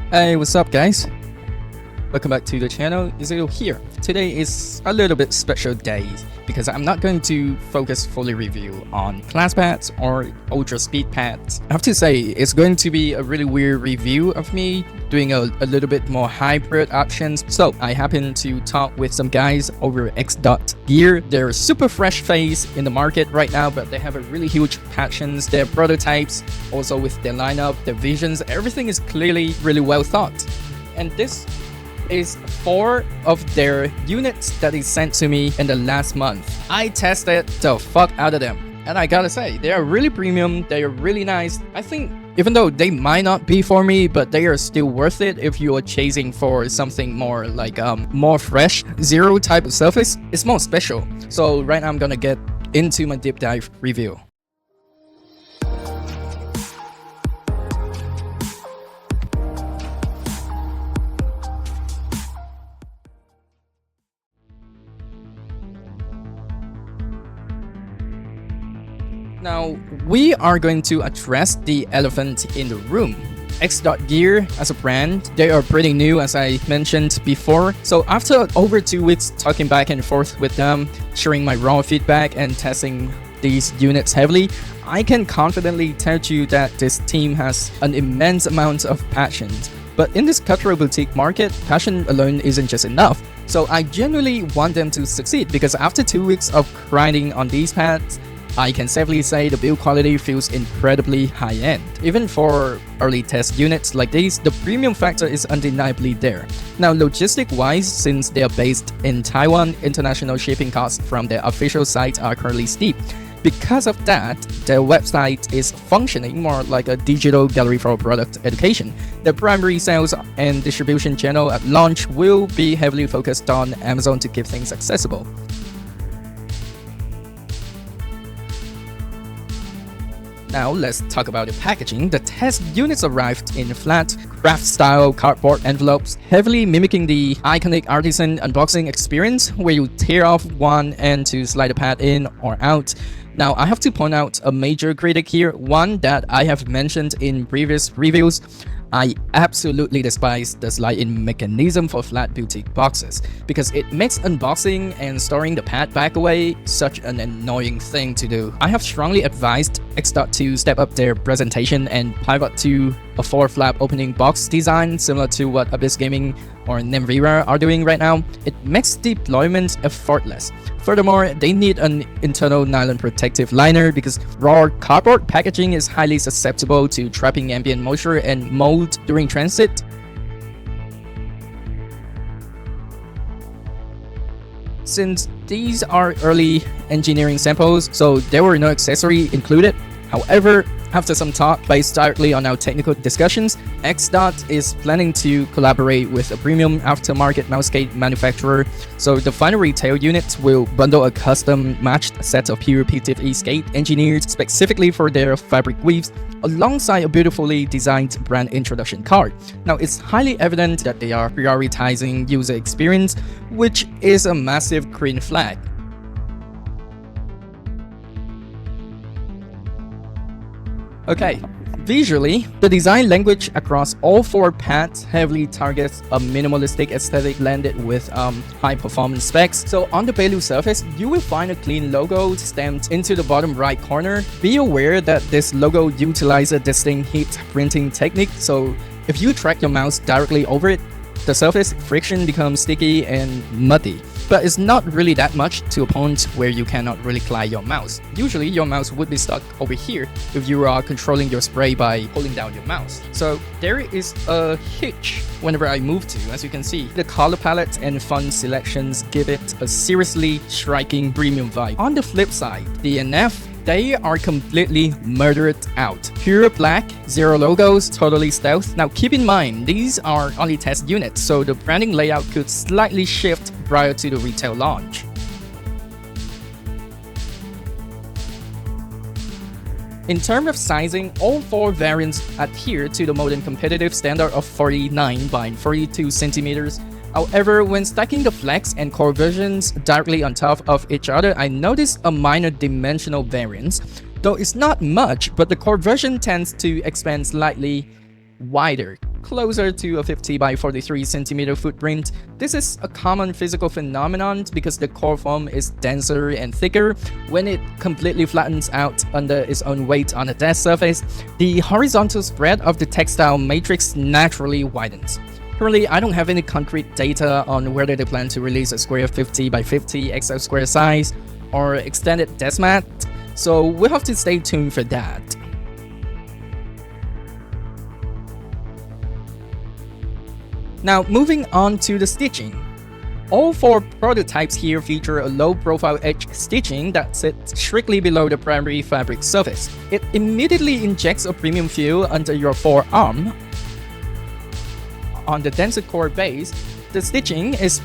Hey, what's up guys? Welcome back to the channel, Zido here. Today is a little bit special day because I'm not going to focus fully review on class pads or ultra speed pads. I have to say, it's going to be a really weird review of me doing a little bit more hybrid options. So I happen to talk with some guys over XDot Gear. They're super fresh face in the market right now, but they have a really huge passions, their prototypes, also with their lineup, their visions, everything is clearly really well thought. And this is 4 of their units that is sent to me in the last month. I tested the fuck out of them, and I gotta say, they are really premium, they are really nice. I think even though they might not be for me, but they are still worth it if you are chasing for something more like more fresh, zero type of surface. It's more special. So right now I'm gonna get into my deep dive review. Now, we are going to address the elephant in the room. XDot Gear as a brand, they are pretty new as I mentioned before. So after over 2 weeks talking back and forth with them, sharing my raw feedback and testing these units heavily, I can confidently tell you that this team has an immense amount of passion. But in this cutthroat boutique market, passion alone isn't just enough. So I genuinely want them to succeed because after 2 weeks of grinding on these pads, I can safely say the build quality feels incredibly high-end. Even for early test units like these, the premium factor is undeniably there. Now, logistic-wise, since they are based in Taiwan, international shipping costs from their official site are currently steep. Because of that, their website is functioning more like a digital gallery for product education. The primary sales and distribution channel at launch will be heavily focused on Amazon to keep things accessible. Now let's talk about the packaging. The test units arrived in flat, craft-style cardboard envelopes, heavily mimicking the iconic Artisan unboxing experience where you tear off one end to slide the pad in or out. Now, I have to point out a major critic here, one that I have mentioned in previous reviews. I absolutely despise the slide-in mechanism for flat boutique boxes because it makes unboxing and storing the pad back away such an annoying thing to do. I have strongly advised XDot to step up their presentation and pivot to a 4-flap opening box design similar to what Abyss Gaming or Nemvira are doing right now. It makes deployment effortless. Furthermore, they need an internal nylon protective liner because raw cardboard packaging is highly susceptible to trapping ambient moisture and mold during transit. Since these are early engineering samples, so there were no accessory included. However, after some talk based directly on our technical discussions, XDot is planning to collaborate with a premium aftermarket mouse skate manufacturer. So the final retail unit will bundle a custom matched set of pure PTFE skate engineered specifically for their fabric weaves, alongside a beautifully designed brand introduction card. Now, it's highly evident that they are prioritizing user experience, which is a massive green flag. Okay, visually, the design language across all 4 pads heavily targets a minimalistic aesthetic blended with high performance specs. So on the Bailu surface, you will find a clean logo stamped into the bottom right corner. Be aware that this logo utilizes a distinct heat printing technique, so if you track your mouse directly over it, the surface friction becomes sticky and muddy. But it's not really that much to a point where you cannot really glide your mouse. Usually your mouse would be stuck over here if you are controlling your spray by holding down your mouse. So there is a hitch whenever I move to, as you can see. The color palette and font selections give it a seriously striking premium vibe. On the flip side, the NF, they are completely murdered out. Pure black, zero logos, totally stealth. Now keep in mind, these are only test units, so the branding layout could slightly shift prior to the retail launch. In terms of sizing, all 4 variants adhere to the modern competitive standard of 49 by 42 centimeters. However, when stacking the Flex and Core versions directly on top of each other, I noticed a minor dimensional variance. Though it's not much, but the Core version tends to expand slightly wider closer to a 50 by 43 centimeter footprint. This is a common physical phenomenon because the core foam is denser and thicker. When it completely flattens out under its own weight on a desk surface, the horizontal spread of the textile matrix naturally widens. Currently, I don't have any concrete data on whether they plan to release a square 50 by 50 XL square size or extended desk mat, so we'll have to stay tuned for that. Now, moving on to the stitching. All 4 prototypes here feature a low-profile edge stitching that sits strictly below the primary fabric surface. It immediately injects a premium feel under your forearm. On the denser core base, the stitching is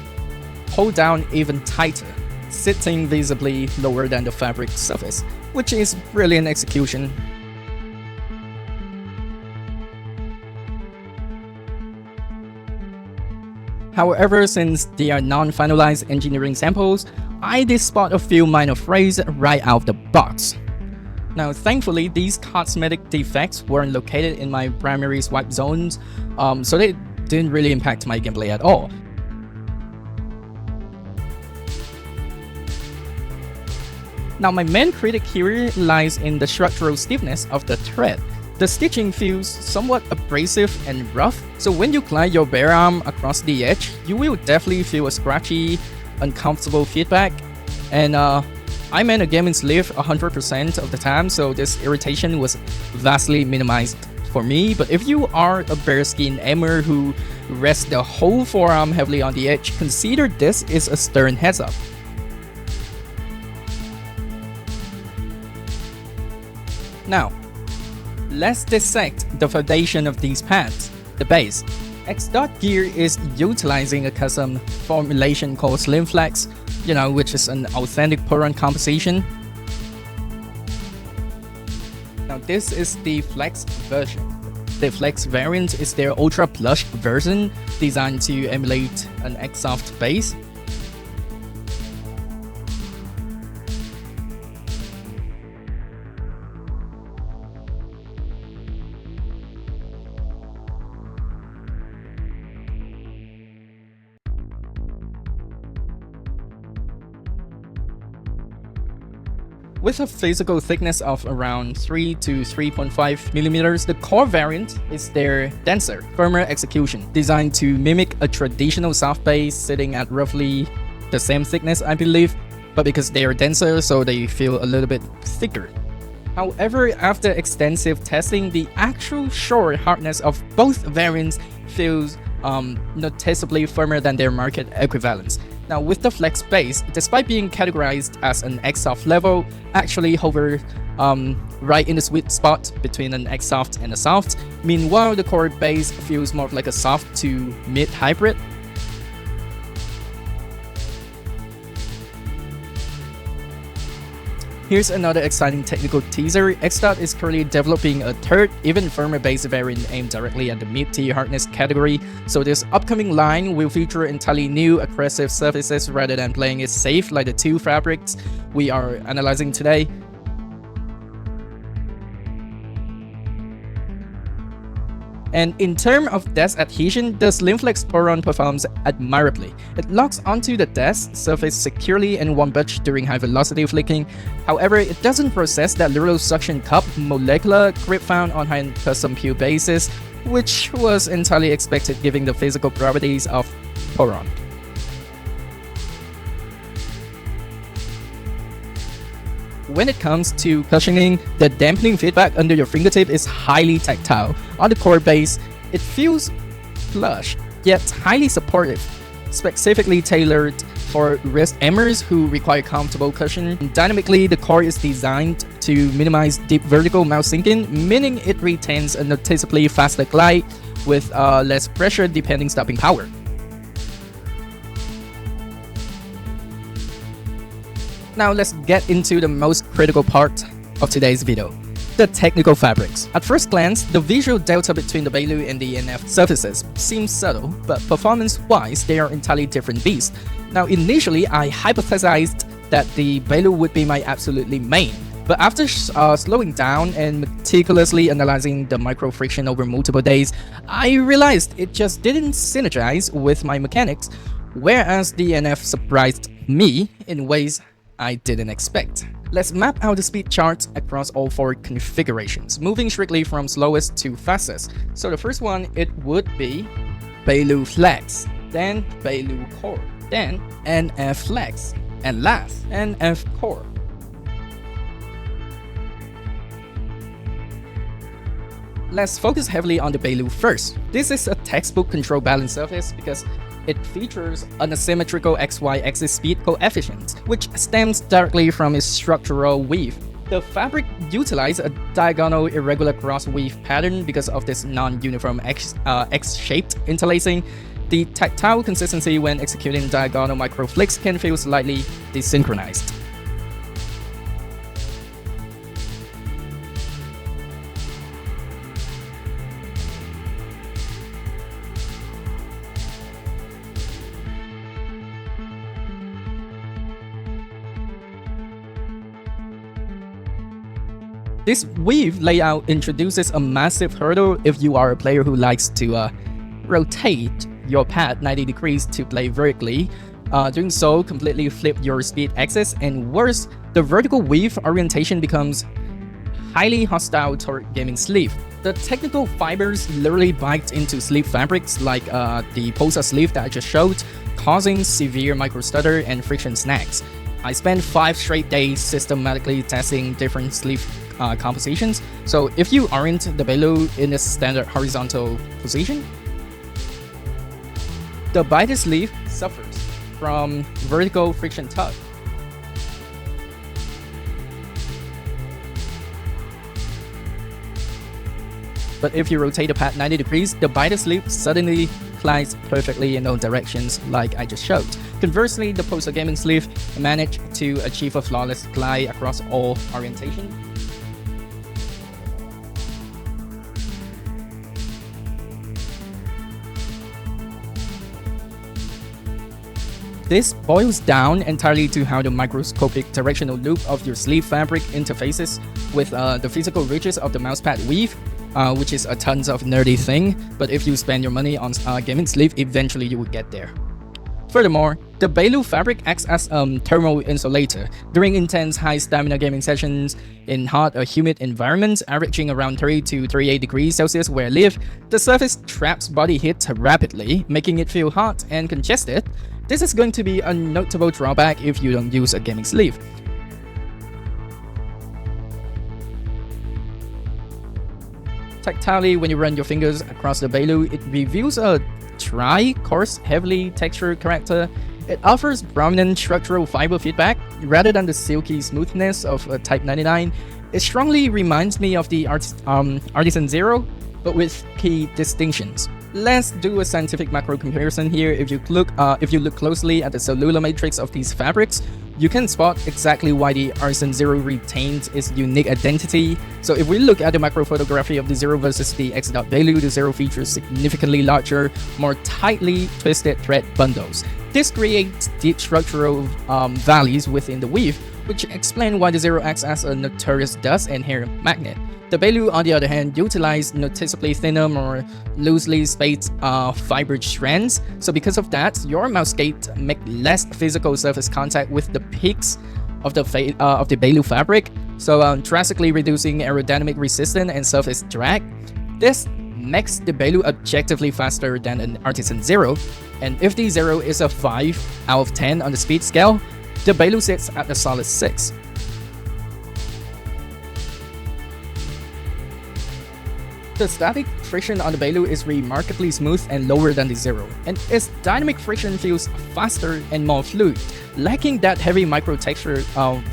pulled down even tighter, sitting visibly lower than the fabric surface, which is brilliant execution. However, since they are non-finalized engineering samples, I did spot a few minor frays right out of the box. Now, thankfully, these cosmetic defects weren't located in my primary swipe zones, so they didn't really impact my gameplay at all. Now, my main critic here lies in the structural stiffness of the thread. The stitching feels somewhat abrasive and rough, so when you glide your bare arm across the edge, you will definitely feel a scratchy, uncomfortable feedback. And I'm in a gaming sleeve 100% of the time, so this irritation was vastly minimized for me. But if you are a bare-skinned aimer who rests the whole forearm heavily on the edge, consider this is a stern heads-up. Now, let's dissect the foundation of these pads, the base. XDot Gear is utilizing a custom formulation called SlimFlex, which is an authentic Poron composition. Now this is the Flex version. The Flex variant is their ultra plush version designed to emulate an XSoft base. With a physical thickness of around 3 to 3.5 millimeters, the core variant is their denser, firmer execution, designed to mimic a traditional soft base sitting at roughly the same thickness, I believe, but because they are denser, so they feel a little bit thicker. However, after extensive testing, the actual shore hardness of both variants feels noticeably firmer than their market equivalents. Now, with the Flex base, despite being categorized as an XSoft level, actually hover right in the sweet spot between an XSoft and a soft. Meanwhile, the core base feels more like a soft to mid hybrid. Here's another exciting technical teaser. XDot is currently developing a third, even firmer base variant aimed directly at the mid-tier hardness category, so this upcoming line will feature entirely new aggressive surfaces rather than playing it safe like the 2 fabrics we are analyzing today. And in terms of desk adhesion, the SlimFlex Poron performs admirably. It locks onto the desk surface securely and won't budge during high velocity flicking. However, it doesn't possess that little suction cup molecular grip found on high custom peel bases, which was entirely expected given the physical properties of Poron. When it comes to cushioning, the dampening feedback under your fingertip is highly tactile. On the core base, it feels plush, yet highly supportive, specifically tailored for wrist aimers who require comfortable cushion. Dynamically, the core is designed to minimize deep vertical mouse sinking, meaning it retains a noticeably faster glide with less pressure depending stopping power. Now let's get into the most critical part of today's video, the technical fabrics. At first glance, the visual delta between the Bailu and the NF surfaces seems subtle, but performance-wise, they are entirely different beasts. Now initially, I hypothesized that the Bailu would be my absolutely main, But after slowing down and meticulously analyzing the micro friction over multiple days, I realized it just didn't synergize with my mechanics, whereas the NF surprised me in ways I didn't expect. Let's map out the speed chart across all 4 configurations, moving strictly from slowest to fastest. So the first one, it would be Bailu Flex, then Bailu Core, then NF Flex, and last, NF Core. Let's focus heavily on the Bailu first. This is a textbook control balance surface because it features an asymmetrical XY axis speed coefficient, which stems directly from its structural weave. The fabric utilizes a diagonal irregular cross weave pattern because of this non-uniform X-shaped interlacing. The tactile consistency when executing diagonal micro flicks can feel slightly desynchronized. This weave layout introduces a massive hurdle if you are a player who likes to rotate your pad 90 degrees to play vertically. Doing so completely flip your speed axis, and worse, the vertical weave orientation becomes highly hostile toward gaming sleeve. The technical fibers literally bite into sleeve fabrics like the Pulsar sleeve that I just showed, causing severe micro stutter and friction snags. I spent 5 straight days systematically testing different sleeve compositions, so if you aren't the Bailu in a standard horizontal position, the biter sleeve suffers from vertical friction tug. But if you rotate the pad 90 degrees, the biter sleeve suddenly glides perfectly in all directions like I just showed. Conversely, the Pulsar gaming sleeve managed to achieve a flawless glide across all orientation. This boils down entirely to how the microscopic directional loop of your sleeve fabric interfaces with the physical ridges of the mousepad weave, which is a tons of nerdy thing, but if you spend your money on gaming sleeve, eventually you will get there. Furthermore, the Bailu fabric acts as a thermal insulator. During intense high stamina gaming sessions in hot or humid environments averaging around 30 to 38 degrees Celsius where I live, the surface traps body heat rapidly, making it feel hot and congested. This is going to be a notable drawback if you don't use a gaming sleeve. Tactilely, when you run your fingers across the Bailu, it reveals a dry, coarse, heavily textured character. It offers prominent structural fiber feedback rather than the silky smoothness of a Type 99. It strongly reminds me of the Artisan Zero, but with key distinctions. Let's do a scientific macro comparison here. If you look closely at the cellular matrix of these fabrics, you can spot exactly why the Artisan Zero retains its unique identity. So if we look at the macro photography of the Zero versus the XDot Bailu, the Zero features significantly larger, more tightly twisted thread bundles. This creates deep structural valleys within the weave, which explain why the Zero acts as a notorious dust and hair magnet. The Bailu, on the other hand, utilize noticeably thinner, more loosely spaced fiber strands. So because of that, your mouse gate make less physical surface contact with the peaks of the Bailu fabric, so drastically reducing aerodynamic resistance and surface drag. This makes the Bailu objectively faster than an Artisan Zero, and if the Zero is a 5 out of 10 on the speed scale, the Bailu sits at a solid 6. The static friction on the Bailu is remarkably smooth and lower than the Zero, and its dynamic friction feels faster and more fluid, lacking that heavy micro texture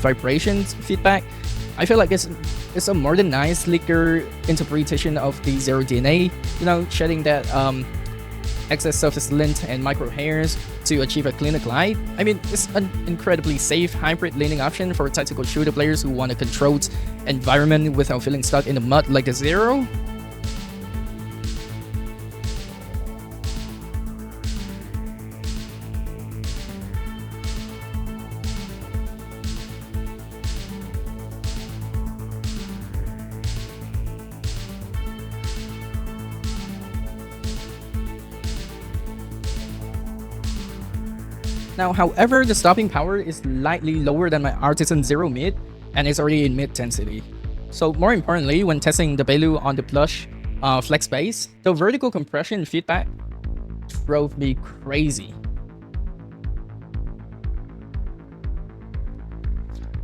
vibrations feedback. I feel like it's a modernized, sleeker interpretation of the Zero DNA, shedding that excess surface lint and micro hairs to achieve a cleaner glide. I mean, it's an incredibly safe hybrid leaning option for tactical shooter players who want a controlled environment without feeling stuck in the mud like the Zero. Now, however, the stopping power is slightly lower than my Artisan Zero Mid, and it's already in mid density. So more importantly, when testing the Bailu on the plush flex base, the vertical compression feedback drove me crazy.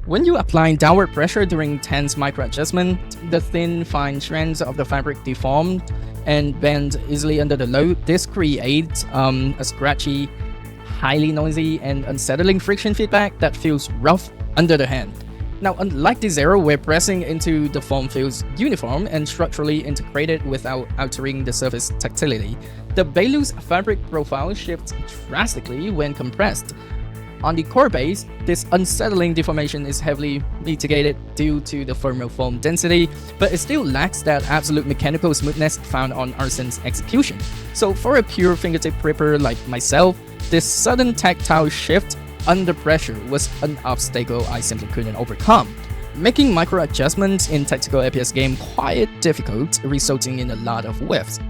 When you apply downward pressure during tense micro adjustment, the thin, fine strands of the fabric deform and bend easily under the load. This creates a scratchy, highly noisy, and unsettling friction feedback that feels rough under the hand. Now, unlike the Zero, where pressing into the foam feels uniform and structurally integrated without altering the surface tactility, the Bailu's fabric profile shifts drastically when compressed. On the core base, this unsettling deformation is heavily mitigated due to the firmer foam density, but it still lacks that absolute mechanical smoothness found on Artisan's execution. So for a pure fingertip gripper like myself, this sudden tactile shift under pressure was an obstacle I simply couldn't overcome, making micro adjustments in tactical FPS game quite difficult, resulting in a lot of whiffs.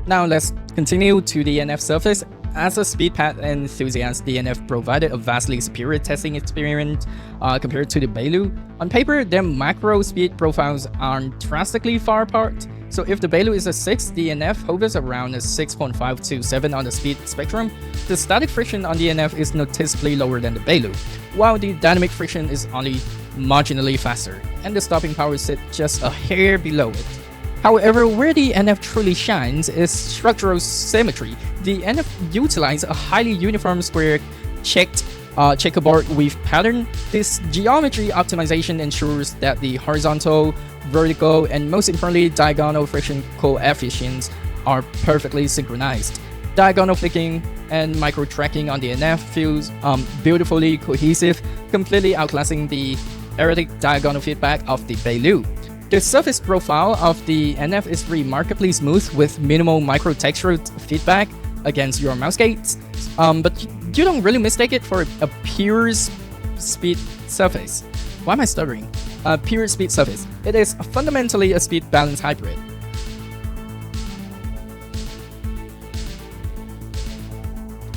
Now let's continue to the NF surface. As a speedpad enthusiast, the NF provided a vastly superior testing experience compared to the Bailu. On paper, their macro speed profiles aren't drastically far apart. So if the Bailu is a 6, the NF hovers around a 6.5 to 7 on the speed spectrum. The static friction on the NF is noticeably lower than the Bailu, while the dynamic friction is only marginally faster, and the stopping power sits just a hair below it. However, where the NF truly shines is structural symmetry. The NF utilizes a highly uniform square checkerboard weave pattern. This geometry optimization ensures that the horizontal, vertical, and most importantly, diagonal friction coefficients are perfectly synchronized. Diagonal flicking and micro tracking on the NF feels beautifully cohesive, completely outclassing the erratic diagonal feedback of the Bailu. The surface profile of the NF is remarkably smooth with minimal micro textured feedback against your mouse gates, but you don't really mistake it for a pure speed surface. Why am I stuttering? A pure speed surface. It is fundamentally a speed balance hybrid.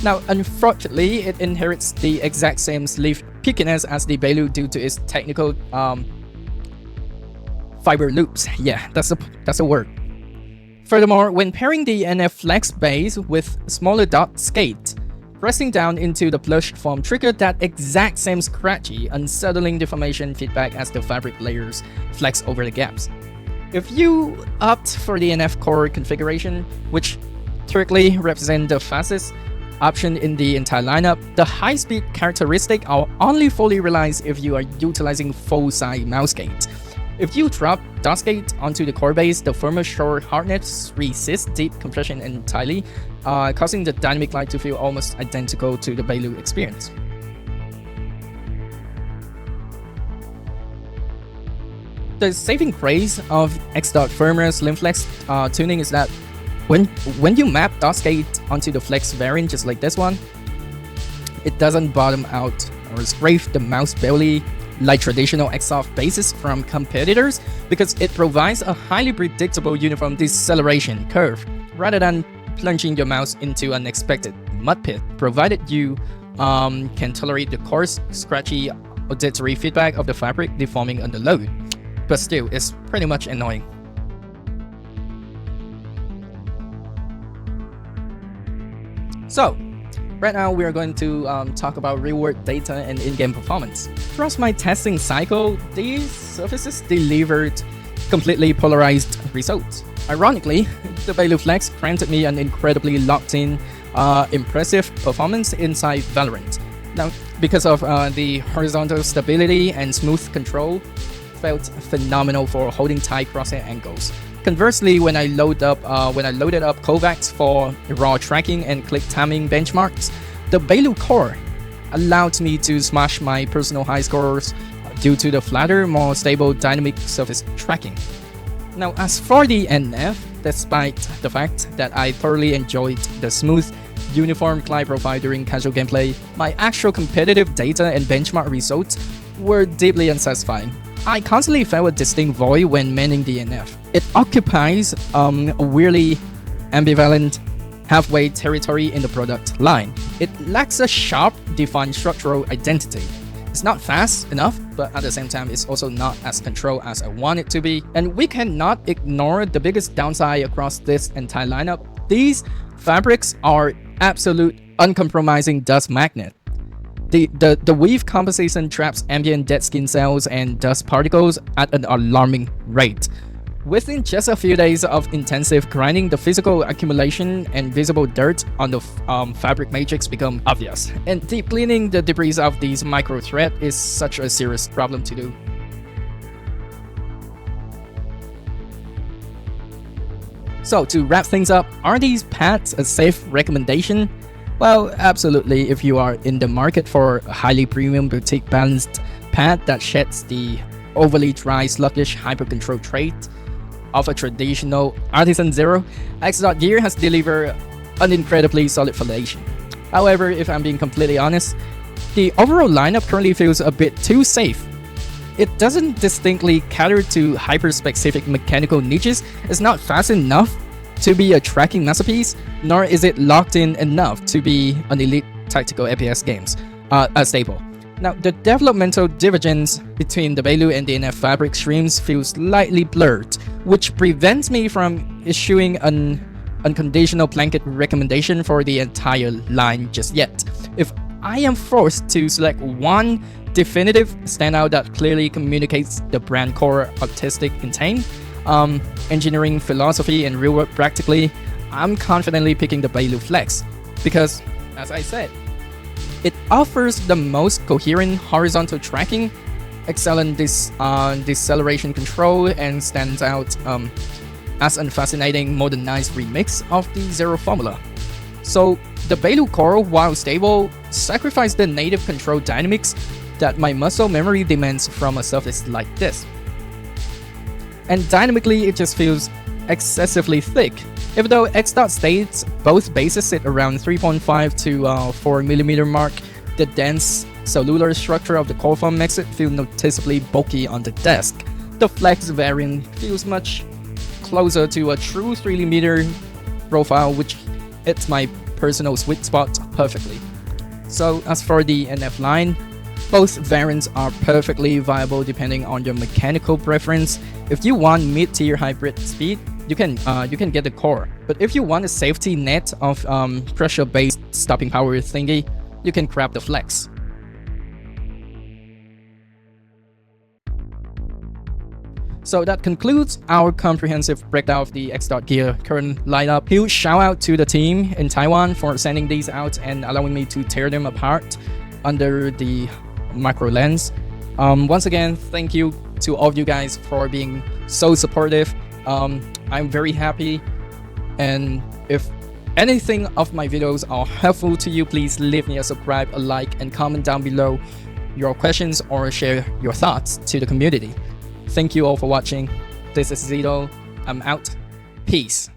Now, unfortunately, it inherits the exact same sleeve peakiness as the Bailu due to its technical fiber loops. Yeah, that's a word. Furthermore, when pairing the NF Flex base with smaller dot skate, pressing down into the plush foam triggered that exact same scratchy, unsettling deformation feedback as the fabric layers flex over the gaps. If you opt for the NF core configuration, which typically represents the fastest option in the entire lineup, the high-speed characteristic are only fully realized if you are utilizing full-size mouse gate. If you drop dotskate onto the core base, the firmer shore hardness resists deep compression entirely, causing the dynamic light to feel almost identical to the Bailu experience. The saving grace of XDot firmware SlimFlex tuning is that when you map dotskate onto the Flex variant just like this one, it doesn't bottom out or scrape the mouse belly like traditional XSoft bases from competitors, because it provides a highly predictable uniform deceleration curve rather than plunging your mouse into an unexpected mud pit, provided you can tolerate the coarse, scratchy auditory feedback of the fabric deforming under load. But still, it's pretty much annoying. So, right now, we are going to talk about real-world data and in-game performance. Throughout my testing cycle, these surfaces delivered completely polarized results. Ironically, the Bailu Flex granted me an incredibly locked-in, impressive performance inside Valorant. Now, because of the horizontal stability and smooth control, felt phenomenal for holding tight crosshair angles. Conversely, when I loaded up Kovacs for raw tracking and click timing benchmarks, the Bailu core allowed me to smash my personal high scores due to the flatter, more stable dynamic surface tracking. Now, as for the NF, despite the fact that I thoroughly enjoyed the smooth, uniform glide profile during casual gameplay, my actual competitive data and benchmark results were deeply unsatisfying. I constantly felt a distinct void when manning the NF. It occupies a weirdly ambivalent halfway territory in the product line. It lacks a sharp, defined structural identity. It's not fast enough, but at the same time, it's also not as controlled as I want it to be. And we cannot ignore the biggest downside across this entire lineup. These fabrics are absolute uncompromising dust magnet. The weave composition traps ambient dead skin cells and dust particles at an alarming rate. Within just a few days of intensive grinding, the physical accumulation and visible dirt on the fabric matrix become obvious. And deep cleaning the debris of these micro threads is such a serious problem to do. So to wrap things up, are these pads a safe recommendation? Well, absolutely. If you are in the market for a highly premium boutique balanced pad that sheds the overly dry, sluggish, hyper-control trait of a traditional Artisan Zero, XDot Gear has delivered an incredibly solid foundation. However, if I'm being completely honest, the overall lineup currently feels a bit too safe. It doesn't distinctly cater to hyper-specific mechanical niches, it's not fast enough to be a tracking masterpiece, nor is it locked in enough to be an elite tactical FPS games staple. Now, the developmental divergence between the Bailu and the NF fabric streams feels slightly blurred, which prevents me from issuing an unconditional blanket recommendation for the entire line just yet. If I am forced to select one definitive standout that clearly communicates the brand core artistic intent, engineering philosophy, and real work practically, I'm confidently picking the Bailu Flex because, as I said, it offers the most coherent horizontal tracking, excellent deceleration control, and stands out as a fascinating modernized remix of the Zero formula. So the Bailu core, while stable, sacrifices the native control dynamics that my muscle memory demands from a surface like this. And dynamically, it just feels excessively thick. Even though XDot states both bases sit around 3.5 to 4mm mark, the dense cellular structure of the core foam makes it feel noticeably bulky on the desk. The Flex variant feels much closer to a true 3mm profile, which hits my personal sweet spot perfectly. So as for the NF line, both variants are perfectly viable depending on your mechanical preference. If you want mid-tier hybrid speed, you can get the core. But if you want a safety net of pressure-based stopping power thingy, you can grab the Flex. So that concludes our comprehensive breakdown of the XDot Gear current lineup. Huge shout out to the team in Taiwan for sending these out and allowing me to tear them apart under the micro lens. Once again, thank you to all of you guys for being so supportive. I'm very happy, and if anything of my videos are helpful to you, please leave me a subscribe, a like, and comment down below your questions or share your thoughts to the community. Thank you all for watching. This is Zido. I'm out. Peace.